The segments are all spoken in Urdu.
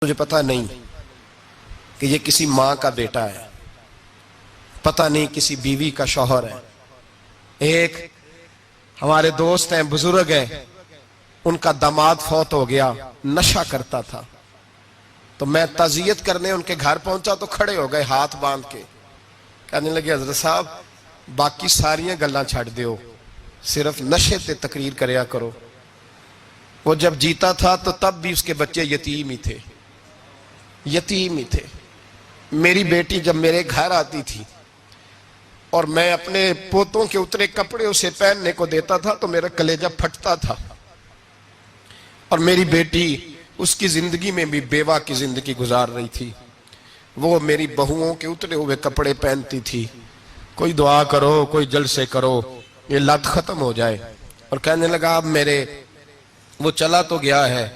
مجھے پتا نہیں کہ یہ کسی ماں کا بیٹا ہے، پتا نہیں کسی بیوی کا شوہر ہے۔ ایک ہمارے دوست ہیں، بزرگ ہیں، ان کا داماد فوت ہو گیا، نشہ کرتا تھا۔ تو میں تعزیت کرنے ان کے گھر پہنچا تو کھڑے ہو گئے ہاتھ باندھ کے، کہنے لگے حضرت صاحب باقی ساریاں گلاں چھڑ دیو، صرف نشے تے تقریر کریا کرو۔ وہ جب جیتا تھا تو تب بھی اس کے بچے یتیم ہی تھے، یتیم ہی تھے۔ میری بیٹی جب میرے گھر آتی تھی اور میں اپنے پوتوں کے اترے کپڑے اسے پہننے کو دیتا تھا تو میرا کلیجہ پھٹتا تھا، اور میری بیٹی اس کی زندگی میں بھی بیوہ کی زندگی گزار رہی تھی۔ وہ میری بہوؤں کے اترے ہوئے کپڑے پہنتی تھی، کوئی دعا کرو، کوئی جلسے کرو، یہ لت ختم ہو جائے۔ اور کہنے لگا اب میرے وہ چلا تو گیا ہے،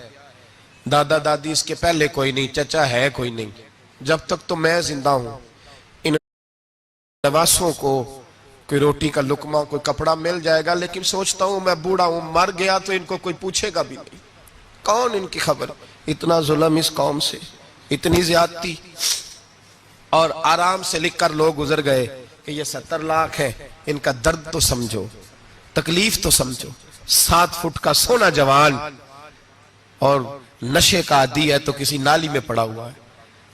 دادا دادی اس کے پہلے کوئی نہیں، چچا ہے کوئی نہیں، جب تک تو میں زندہ ہوں ان نواسوں کو کوئی روٹی کا لقمہ، کوئی کپڑا مل جائے گا، لیکن سوچتا ہوں میں بوڑھا ہوں، مر گیا تو ان کو کوئی پوچھے گا بھی نہیں، کون ان کی خبر۔ اتنا ظلم اس قوم سے، اتنی زیادتی، اور آرام سے لکھ کر لوگ گزر گئے کہ یہ 70 لاکھ ہے، ان کا درد تو سمجھو، تکلیف تو سمجھو۔ 7 فٹ کا سونا جوان اور نشے کا عادی ہے تو کسی نالی میں پڑا ہوا ہے۔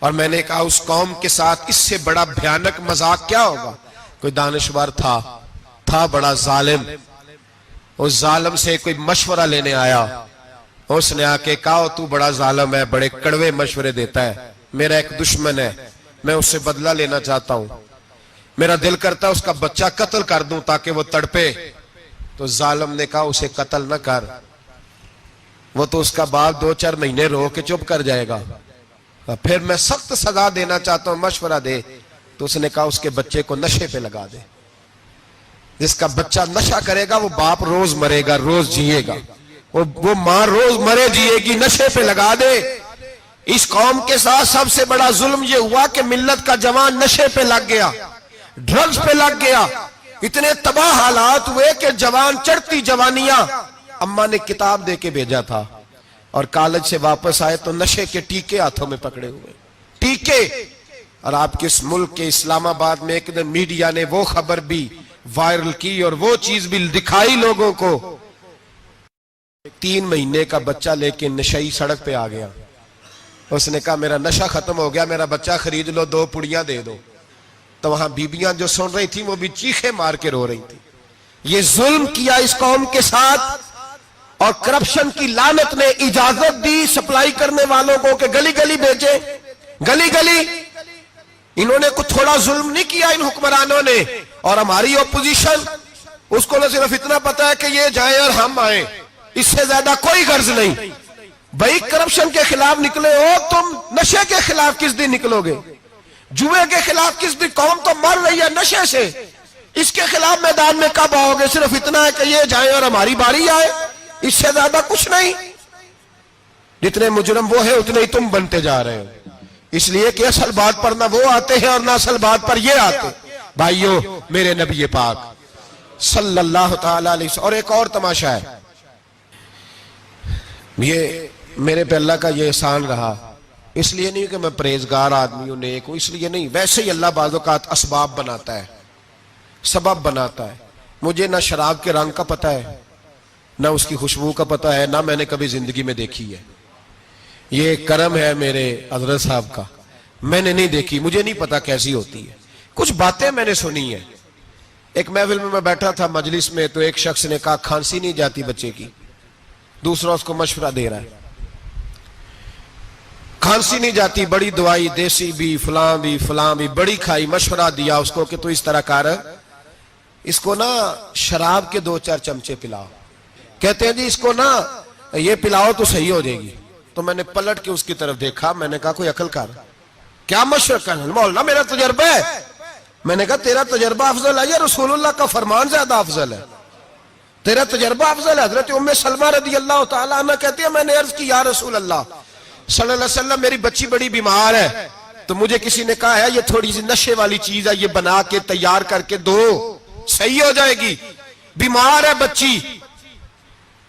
اور میں نے کہا اس قوم کے ساتھ اس سے بڑا بھیانک مذاق کیا ہوگا۔ کوئی دانشور تھا بڑا ظالم، اس ظالم سے کوئی مشورہ لینے آیا، اس نے آ کے کہا تو بڑا ظالم ہے، بڑے کڑوے مشورے دیتا ہے، میرا ایک دشمن ہے، میں اس سے بدلہ لینا چاہتا ہوں، میرا دل کرتا ہے اس کا بچہ قتل کر دوں تاکہ وہ تڑپے۔ تو ظالم نے کہا اسے قتل نہ کر، وہ تو اس کا باپ 2-4 مہینے رو کے چپ کر جائے گا، پھر میں سخت سزا دینا چاہتا ہوں، مشورہ دے۔ تو اس نے کہا اس کے بچے کو نشے پہ لگا دے، جس کا بچہ نشہ کرے گا وہ باپ روز مرے گا، روز جیے گا، وہ ماں روز مرے جیے گی، نشے پہ لگا دے۔ اس قوم کے ساتھ سب سے بڑا ظلم یہ ہوا کہ ملت کا جوان نشے پہ لگ گیا، ڈرگز پہ لگ گیا، اتنے تباہ حالات ہوئے کہ جوان چڑھتی جوانیاں، اماں نے کتاب دے کے بھیجا تھا، اور کالج سے واپس آئے تو نشے کے ٹیکے ہاتھوں میں پکڑے ہوئے، ٹیکے۔ اور آپ کے اس ملک کے اسلام آباد میں ایک دن میڈیا نے وہ خبر بھی وائرل کی اور وہ چیز بھی دکھائی لوگوں کو، 3 مہینے کا بچہ لے کے نشئی سڑک پہ آ گیا، اس نے کہا میرا نشہ ختم ہو گیا، میرا بچہ خرید لو، 2 پڑیاں دے دو۔ تو وہاں بیبیاں جو سن رہی تھیں وہ بھی چیخے مار کے رو رہی تھیں۔ یہ ظلم کیا اس قوم کے ساتھ، اور کرپشن کی لعنت نے اجازت دی سپلائی کرنے والوں کو کہ گلی گلی بھیجے، گلی گلی۔ انہوں نے کچھ تھوڑا ظلم نہیں کیا ان حکمرانوں نے، اور ہماری اپوزیشن اس کو نہ صرف اتنا پتا ہے کہ یہ جائیں اور ہم آئیں، اس سے زیادہ کوئی غرض نہیں۔ بھائی کرپشن کے خلاف نکلے ہو تم، نشے کے خلاف کس دن نکلو گے؟ جوئے کے خلاف کس دن؟ قوم تو مر رہی ہے نشے سے، اس کے خلاف میدان میں کب آؤ گے؟ صرف اتنا ہے کہ یہ جائیں اور ہماری باری آئے، اس سے زیادہ کچھ نہیں۔ جتنے مجرم وہ ہیں اتنے ہی تم بنتے جا رہے ہو، اس لیے کہ اصل بات پر نہ وہ آتے ہیں اور نہ اصل بات پر یہ آتے۔ بھائیو، میرے نبی پاک صلی اللہ تعالی علیہ وسلم، اور ایک اور تماشا ہے، یہ میرے پہ اللہ کا یہ احسان رہا، اس لیے نہیں کہ میں پرہیزگار آدمی ہوں، نیک ہوں، اس لیے نہیں، ویسے ہی اللہ بعض اوقات اسباب بناتا ہے، سبب بناتا ہے۔ مجھے نہ شراب کے رنگ کا پتہ ہے، نہ اس کی خوشبو کا پتہ ہے، نہ میں نے کبھی زندگی میں دیکھی ہے، یہ کرم ہے میرے حضرت صاحب کا، میں نے نہیں دیکھی، مجھے نہیں پتا کیسی ہوتی ہے، کچھ باتیں میں نے سنی ہیں۔ ایک محفل میں بیٹھا تھا مجلس میں، تو ایک شخص نے کہا کھانسی نہیں جاتی بچے کی، دوسرا اس کو مشورہ دے رہا ہے، کھانسی نہیں جاتی، بڑی دوائی، دیسی بھی فلاں بھی بڑی کھائی، مشورہ دیا اس کو کہ تو اس طرح کر، اس کو نا شراب کے 2-4 چمچے پلاؤ، کہتے ہیں جی اس کو نا یہ پلاؤ تو صحیح ہو جائے گی۔ تو میں نے پلٹ کے اس کی طرف دیکھا، میں نے کہا کوئی عقل کر، کیا مشورہ کرنا؟ مولانا میرا تجربہ ہے۔ میں نے کہا تیرا تجربہ افضل ہے یا رسول اللہ کا فرمان زیادہ افضل ہے؟ تیرا تجربہ افضل ہے۔ حضرت ام سلمہ رضی اللہ تعالیٰ عنہ کہتی ہے میں نے عرض کی یا رسول اللہ صلی اللہ علیہ وسلم میری بچی بڑی بیمار ہے، تو مجھے کسی نے کہا ہے یہ تھوڑی سی نشے والی چیز ہے، یہ بنا کے تیار کر کے دو، صحیح ہو جائے گی، بیمار ہے بچی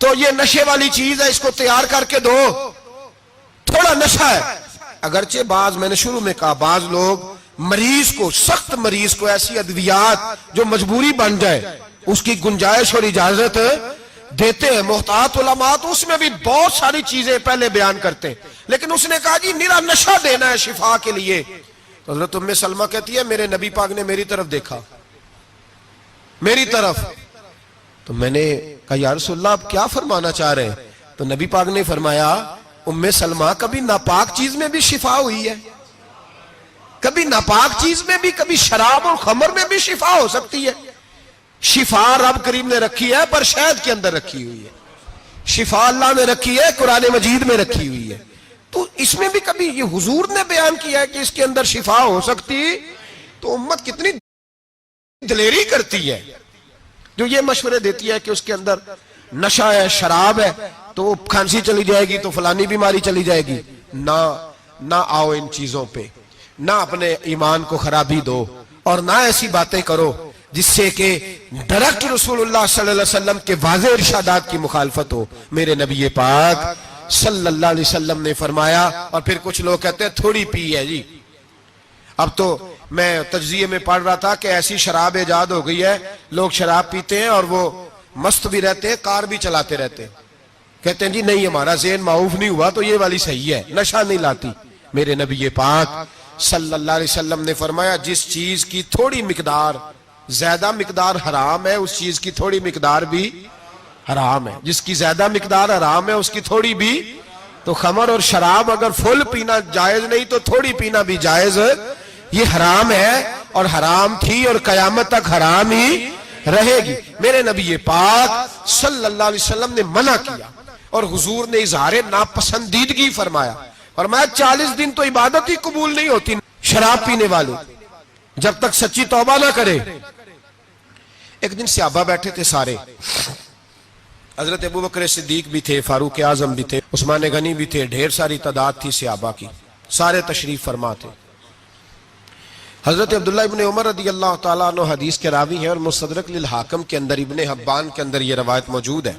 تو یہ نشے والی چیز ہے، اس کو تیار کر کے دو، تھوڑا نشہ ہے۔ اگرچہ بعض، میں نے شروع میں کہا، بعض لوگ مریض کو، سخت مریض کو ایسی ادویات جو مجبوری بن جائے اس کی گنجائش اور اجازت دیتے ہیں. محتاط علماء تو اس میں بھی بہت ساری چیزیں پہلے بیان کرتے ہیں، لیکن اس نے کہا جی نرا نشہ دینا ہے شفا کے لیے. تو حضرت ام سلمہ کہتی ہے میرے نبی پاک نے میری طرف دیکھا، میری طرف. تو میں نے کہا یا رسول اللہ آپ کیا فرمانا چاہ رہے ہیں؟ تو نبی پاک نے فرمایا ام سلمہ کبھی ناپاک چیز میں بھی شفا ہوئی ہے، کبھی ناپاک چیز میں بھی، کبھی شراب اور خمر میں بھی شفا ہو سکتی ہے. شفا رب کریم نے رکھی ہے پر شہد کے اندر رکھی ہوئی ہے، شفا اللہ نے رکھی ہے قرآن مجید میں رکھی ہوئی ہے. تو اس میں بھی کبھی یہ حضور نے بیان کیا ہے کہ اس کے اندر شفا ہو سکتی، تو امت کتنی دلیری کرتی ہے جو یہ مشورے دیتی ہے کہ اس کے اندر نشہ ہے، شراب ہے، تو کھانسی چلی جائے گی تو فلانی بیماری چلی جائے گی. نہ آؤ ان چیزوں پہ، نہ اپنے ایمان کو خرابی دو، اور نہ ایسی باتیں کرو جس سے کہ ڈائریکٹ رسول اللہ صلی اللہ علیہ وسلم کے واضح ارشادات کی مخالفت ہو. میرے نبی پاک صلی اللہ علیہ وسلم نے فرمایا. اور پھر کچھ لوگ کہتے ہیں تھوڑی پی ہے جی. اب تو میں تجزیے میں پڑھ رہا تھا کہ ایسی شراب ایجاد ہو گئی ہے، لوگ شراب پیتے ہیں اور وہ مست بھی رہتے ہیں، کار بھی چلاتے رہتے ہیں. کہتے ہیں جی نہیں ہمارا ذہن معاف نہیں ہوا تو یہ والی صحیح ہے، نشہ نہیں لاتی. میرے نبی پاک صلی اللہ علیہ وسلم نے فرمایا جس چیز کی تھوڑی مقدار، زیادہ مقدار حرام ہے اس چیز کی تھوڑی مقدار بھی حرام ہے. جس کی زیادہ مقدار حرام ہے اس کی تھوڑی بھی. تو خمر اور شراب اگر فل پینا جائز نہیں تو تھوڑی پینا بھی جائز، یہ حرام ہے اور حرام تھی اور قیامت تک حرام ہی رہے گی. میرے نبی پاک صلی اللہ علیہ وسلم نے منع کیا اور حضور نے اظہار ناپسندیدگی فرمایا. فرمایا 40 دن تو عبادت ہی قبول نہیں ہوتی شراب پینے والے جب تک سچی توبہ نہ کرے. ایک دن صحابہ بیٹھے تھے سارے، حضرت ابوبکر صدیق بھی تھے، فاروق اعظم بھی تھے، عثمان غنی بھی تھے، ڈھیر ساری تعداد تھی صحابہ کی، سارے تشریف فرما تھے. حضرت عبداللہ ابن عمر رضی اللہ تعالیٰ عنہ حدیث کے راوی ہیں اور مستدرک للحاکم کے اندر، ابن حبان کے اندر یہ روایت موجود ہے.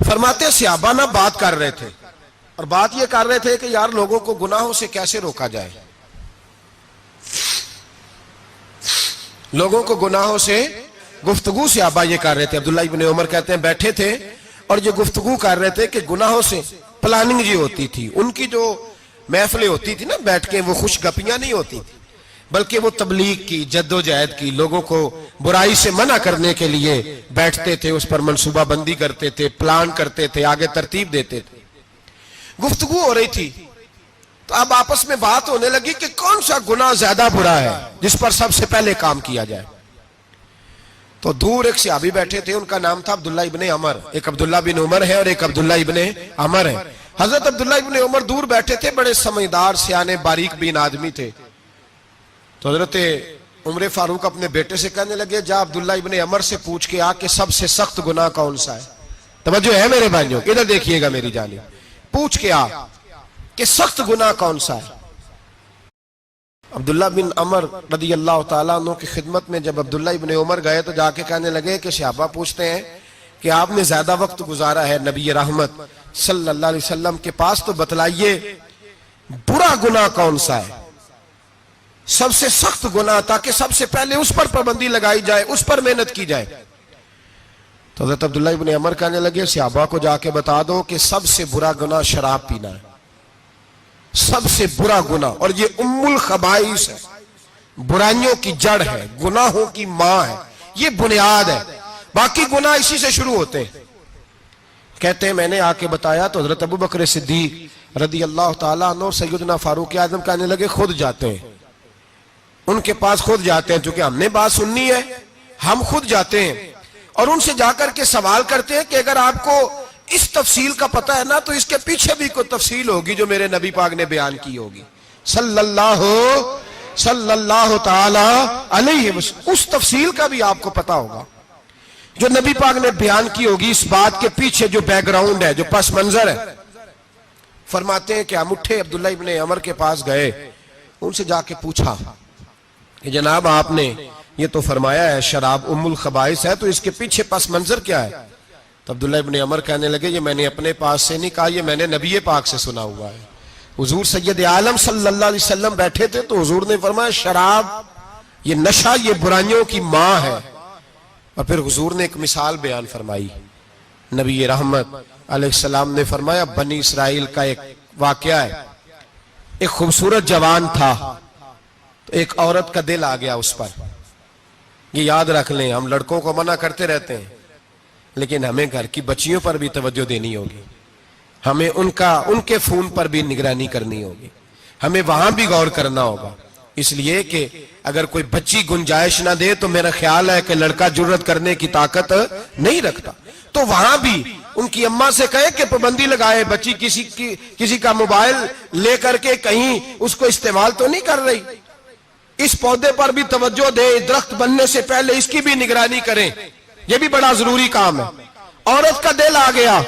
فرماتے ہیں صحابہ نہ بات کر رہے تھے، اور بات یہ کر رہے تھے کہ یار لوگوں کو گناہوں سے کیسے روکا جائے، لوگوں کو گناہوں سے گفتگو. صحابہ یہ کر رہے تھے. عبداللہ ابن عمر کہتے ہیں بیٹھے تھے اور جو گفتگو کر رہے تھے کہ گناہوں سے پلاننگ جی ہوتی تھی. ان کی جو محفلیں ہوتی تھی نا بیٹھ کے، وہ خوش گپیاں نہیں ہوتی تھی بلکہ وہ تبلیغ کی، جد و جہد کی، لوگوں کو برائی سے منع کرنے کے لیے بیٹھتے تھے، اس پر منصوبہ بندی کرتے تھے، پلان کرتے تھے، آگے ترتیب دیتے تھے. گفتگو ہو رہی تھی تو اب آپس میں بات ہونے لگی کہ کون سا گناہ زیادہ برا ہے جس پر سب سے پہلے کام کیا جائے. تو دور ایک صحابی بیٹھے تھے، ان کا نام تھا عبداللہ ابن عمر. ایک عبداللہ بن عمر ہے اور ایک عبداللہ ابن عمر ہے. حضرت عبداللہ ابن عمر دور بیٹھے تھے، بڑے سمجھدار سیانے باریک بین آدمی تھے. تو حضرت عمر فاروق اپنے بیٹے سے کہنے لگے جا عبداللہ ابن عمر سے پوچھ کے آ کہ سب سے سخت گناہ کون سا ہے. توجہ ہے میرے بھائیوں، ادھر دیکھیے گا میری جانب، پوچھ کے آ کہ سخت گناہ کون سا ہے. عبداللہ بن عمر رضی اللہ تعالیٰ عنہ کی خدمت میں جب عبداللہ ابن عمر گئے تو جا کے کہنے لگے کہ صحابہ پوچھتے ہیں کہ آپ نے زیادہ وقت گزارا ہے نبی رحمت صلی اللہ علیہ وسلم کے پاس، تو بتلائیے برا گناہ کون سا ہے، سب سے سخت گناہ، تاکہ سب سے پہلے اس پر پابندی لگائی جائے، اس پر محنت کی جائے. تو حضرت عبداللہ ابن عمر کہنے لگے صحابہ کو جا کے بتا دو کہ سب سے برا گناہ شراب پینا ہے، سب سے برا گناہ، اور یہ ام الخبائث ہے، برائیوں کی جڑ ہے، گناہوں کی ماں ہے، یہ بنیاد ہے، باقی گناہ اسی سے شروع ہوتے ہیں. کہتے ہیں میں نے آ کے بتایا تو حضرت ابوبکر صدیق رضی اللہ تعالیٰ عنہ سیدنا فاروق اعظم کہنے لگے خود جاتے ہیں، ان کے پاس خود جاتے ہیں، چونکہ ہم نے بات سننی ہے ہم خود جاتے ہیں اور ان سے جا کر کے سوال کرتے ہیں کہ اگر آپ کو اس تفصیل کا پتہ ہے نا تو اس کے پیچھے بھی کوئی تفصیل ہوگی جو میرے نبی پاک نے بیان کی ہوگی صلی اللہ تعالی علیہ وسلم. اس تفصیل کا بھی آپ کو پتہ ہوگا جو نبی پاک نے بیان کی ہوگی، اس بات کے پیچھے جو بیک گراؤنڈ ہے، جو پس منظر ہے. فرماتے ہیں کہ ہم اٹھے، عبداللہ ابن عمر کے پاس گئے، ان سے جا کے پوچھا کہ جناب آپ نے یہ تو فرمایا ہے شراب ام الخبائث ہے، تو اس کے پیچھے پس منظر کیا ہے؟ تو عبداللہ ابن عمر کہنے لگے یہ میں نے اپنے پاس سے نہیں کہا، یہ میں نے نبی پاک سے سنا ہوا ہے حضور سید عالم صلی اللہ علیہ وسلم بیٹھے تھے تو حضور نے فرمایا شراب یہ نشہ یہ برائیوں کی ماں ہے. اور پھر حضور نے ایک مثال بیان فرمائی. نبی رحمت علیہ السلام نے فرمایا بنی اسرائیل کا ایک واقعہ ہے. ایک خوبصورت جوان تھا تو ایک عورت کا دل آ گیا اس پر. یہ یاد رکھ لیں, ہم لڑکوں کو منع کرتے رہتے ہیں لیکن ہمیں گھر کی بچیوں پر بھی توجہ دینی ہوگی, ہمیں ان کے فون پر بھی نگرانی کرنی ہوگی, ہمیں وہاں بھی غور کرنا ہوگا. اس لیے کہ اگر کوئی بچی گنجائش نہ دے تو میرا خیال ہے کہ لڑکا جرت کرنے کی طاقت نہیں رکھتا. تو وہاں بھی ان کی اماں سے کہے کہ پابندی لگائے, بچی کسی کا موبائل لے کر کے کہیں اس کو استعمال تو نہیں کر رہی, اس پودے پر بھی توجہ دے, درخت بننے سے پہلے اس کی بھی نگرانی کریں, یہ بھی بڑا ضروری کام ہے. عورت کا دل آ گیا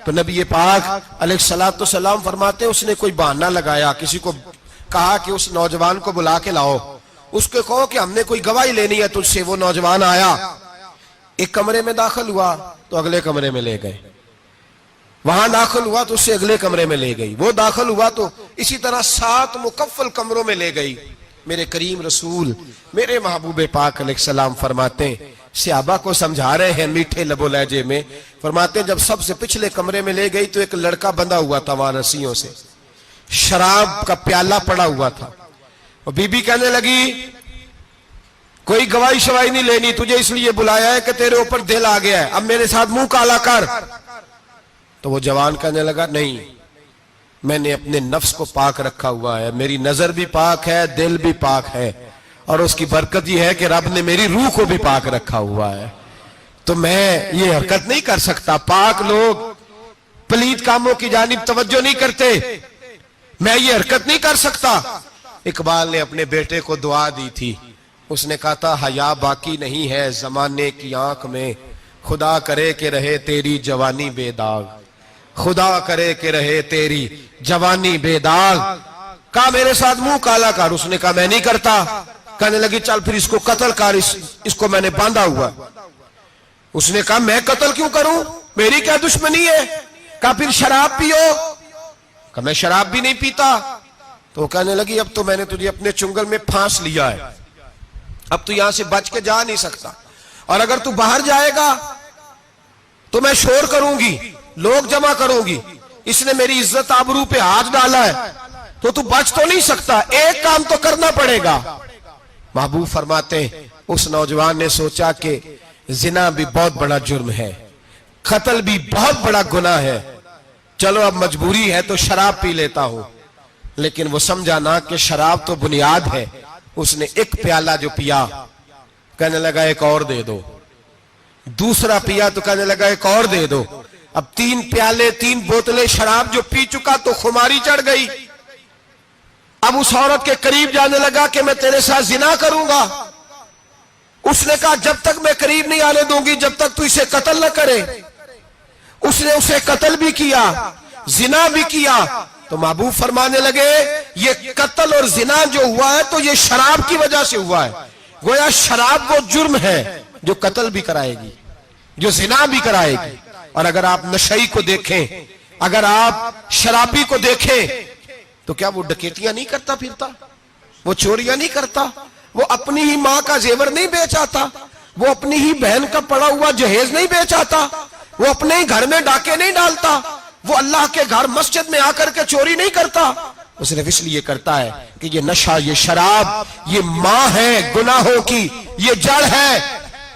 تو نبی پاک علیہ الصلوۃ والسلام فرماتے ہیں اس نے کوئی بہانہ لگایا, کسی کو کہا کہ اس نوجوان کو بلا کے لاؤ, اس کو کہو کہ ہم نے کوئی گواہی لینی ہے تجھ سے. وہ نوجوان آیا, ایک کمرے میں داخل ہوا تو اگلے کمرے میں لے گئے, وہاں داخل ہوا تو اس سے اگلے کمرے میں لے گئی, وہ داخل ہوا تو اسی طرح 7 مکفل کمروں میں لے گئی. میرے کریم رسول میرے محبوب پاک علیہ السلام فرماتے ہیں, صحابہ کو سمجھا رہے ہیں میٹھے لب و لہجے میں, فرماتے ہیں جب سب سے پچھلے کمرے میں لے گئی تو ایک لڑکا بندھا ہوا تھا وہاں رسیوں سے, شراب کا پیالہ پڑا ہوا تھا. اور بی بی کہنے لگی کوئی گواہی شواہی نہیں لینی, تجھے اس لیے بلایا ہے کہ تیرے اوپر دل آ گیا ہے, اب میرے ساتھ منہ کالا کر. تو وہ جوان کہنے لگا نہیں, میں نے اپنے نفس کو پاک رکھا ہوا ہے, میری نظر بھی پاک ہے, دل بھی پاک ہے, اور اس کی برکت یہ ہے کہ رب نے میری روح کو بھی پاک رکھا ہوا ہے, تو میں یہ حرکت نہیں کر سکتا. پاک لوگ پلید کاموں کی جانب توجہ نہیں کرتے, میں یہ حرکت نہیں کر سکتا. اقبال نے اپنے بیٹے کو دعا دی تھی, اس نے کہا تھا حیا باقی نہیں ہے زمانے کی آنکھ میں, خدا کرے کہ رہے تیری جوانی بے داغ, خدا کرے کہ رہے تیری جوانی بے داغ. کہا میرے ساتھ منہ کالا کر, اس نے کہا میں نہیں کرتا. کہنے لگی چل پھر اس کو قتل کر, اس کو میں نے باندھا ہوا. اس نے کہا میں قتل کیوں کروں, میری کیا دشمنی ہے. کہا پھر شراب پیو, کہا میں شراب بھی نہیں پیتا. تو کہنے لگی اب تو میں نے تجھے اپنے چنگل میں پھانس لیا ہے, اب تو یہاں سے بچ کے جا نہیں سکتا, اور اگر تو باہر جائے گا تو میں شور کروں گی, لوگ جمع کروں گی, اس نے میری عزت آبرو پہ ہاتھ ڈالا ہے, تو بچ تو نہیں سکتا, ایک کام تو کرنا پڑے گا. محبوب فرماتے ہیں اس نوجوان نے سوچا کہ زنا بھی بہت بڑا جرم ہے, قتل بھی بہت بڑا گناہ ہے, چلو اب مجبوری ہے تو شراب پی لیتا ہوں. لیکن وہ سمجھا نہ کہ شراب تو بنیاد ہے. اس نے ایک پیالہ جو پیا, کہنے لگا ایک اور دے دو, دوسرا پیا تو کہنے لگا ایک اور دے دو. اب 3 پیالے 3 بوتلیں شراب جو پی چکا تو خماری چڑھ گئی. اب اس عورت کے قریب جانے لگا کہ میں تیرے ساتھ زنا کروں گا. اس نے کہا جب تک میں قریب نہیں آنے دوں گی جب تک تو اسے قتل نہ کرے. اس نے اسے قتل بھی کیا, زنا بھی کیا. تو محبوب فرمانے لگے یہ قتل اور زنا جو ہوا ہے تو یہ شراب کی وجہ سے ہوا ہے. گویا شراب وہ جرم ہے جو قتل بھی کرائے گی, جو زنا بھی کرائے گی. اور اگر آپ نشئی کو دیکھیں, اگر آپ شرابی کو دیکھیں تو کیا وہ ڈکیتیاں نہیں کرتا پھرتا, وہ چوریاں نہیں کرتا, وہ اپنی ہی ماں کا زیور نہیں بیچ آتا, وہ اپنی ہی بہن کا پڑا ہوا جہیز نہیں بیچ آتا, وہ اپنے ہی گھر میں ڈاکے نہیں ڈالتا, وہ اللہ کے گھر مسجد میں آ کر کے چوری نہیں کرتا. وہ صرف اس لیے کرتا ہے کہ یہ نشہ, یہ شراب, یہ ماں ہے گناہوں کی, یہ جڑ ہے.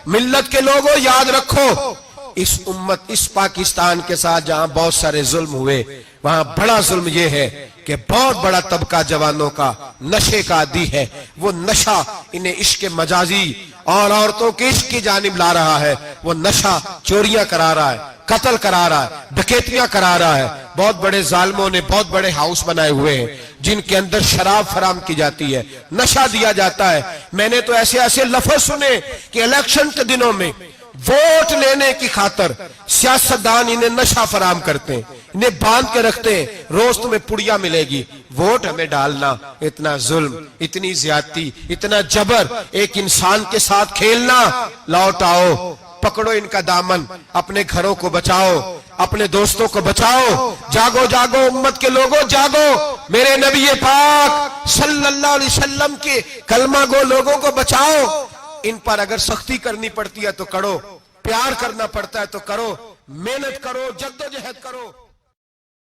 ملت کے لوگوں یاد رکھو, اس امت اس پاکستان کے ساتھ جہاں بہت سارے ظلم ہوئے وہاں بڑا ظلم یہ ہے کہ بہت بڑا طبقہ جوانوں کا نشے کا عادی ہے. وہ نشہ انہیں عشق مجازی اور عورتوں کے عشق کی جانب لا رہا ہے. وہ نشہ چوریاں کرا رہا ہے, قتل کرا رہا ہے, ڈکیتیاں کرا رہا ہے. بہت بڑے ظالموں نے بہت بڑے ہاؤس بنائے ہوئے ہیں جن کے اندر شراب فراہم کی جاتی ہے, نشہ دیا جاتا ہے. میں نے تو ایسے ایسے لفظ سنے کہ الیکشن کے دنوں میں ووٹ لینے کی خاطر سیاستدان انہیں نشہ فراہم کرتے ہیں, انہیں باندھ کے رکھتے ہیں, روز تمہیں پڑیا ملے گی, ووٹ ہمیں ڈالنا. اتنا ظلم, اتنی زیادتی, اتنا جبر, ایک انسان کے ساتھ کھیلنا. لوٹ آؤ, پکڑو ان کا دامن, اپنے گھروں کو بچاؤ. اپنے دوستوں کو بچاؤ. جاگو جاگو امت کے لوگوں جاگو. میرے نبی پاک صلی اللہ علیہ وسلم کے کلمہ گو لوگوں کو بچاؤ. ان پر اگر سختی کرنی پڑتی ہے تو کرو, پیار کرنا پڑتا ہے تو کرو, محنت کرو, جدوجہد کرو.